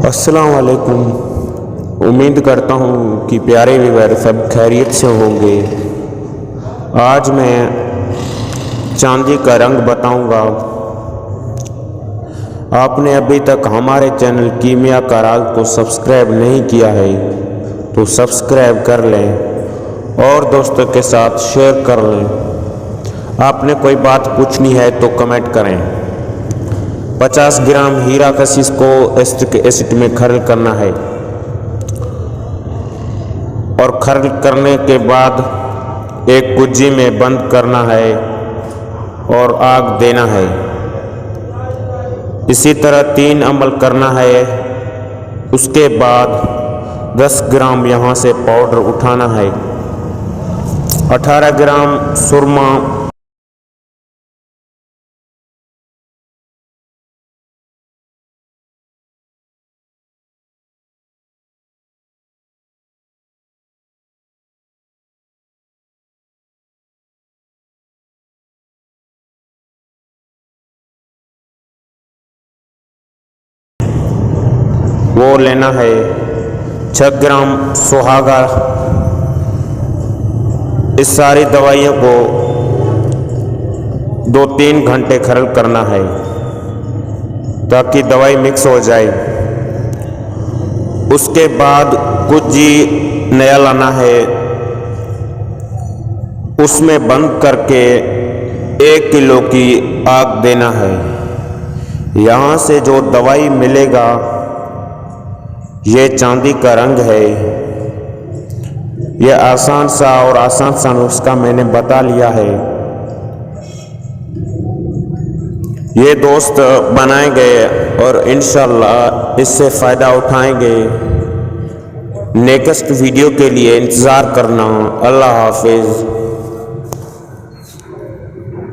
अस्सलाम वालेकुम। उम्मीद करता हूँ कि प्यारे व्यूअर सब खैरियत से होंगे। आज मैं चांदी का रंग बताऊंगा। आपने अभी तक हमारे चैनल कीमिया का राज को सब्सक्राइब नहीं किया है तो सब्सक्राइब कर लें और दोस्तों के साथ शेयर कर लें। आपने कोई बात पूछनी है तो कमेंट करें। 50 ग्राम हीरा कशिश को एस्टिक एसिड में खरल करना है और खरल करने के बाद एक कुज्जी में बंद करना है और आग देना है। इसी तरह 3 अमल करना है। उसके बाद 10 ग्राम यहाँ से पाउडर उठाना है। 18 ग्राम सुरमा, वो लेना है। 6 ग्राम सुहागा। इस सारी दवाइयों को 2-3 घंटे खरल करना है ताकि दवाई मिक्स हो जाए। उसके बाद कुज्जी नया लाना है, उसमें बंद करके 1 किलो की आग देना है। यहाँ से जो दवाई मिलेगा ये चांदी का रंग है। ये आसान सा नुस्खा मैंने बता लिया है। ये दोस्त बनाएंगे और इंशाल्लाह इससे फ़ायदा उठाएंगे। नेक्स्ट वीडियो के लिए इंतज़ार करना। अल्लाह हाफिज़।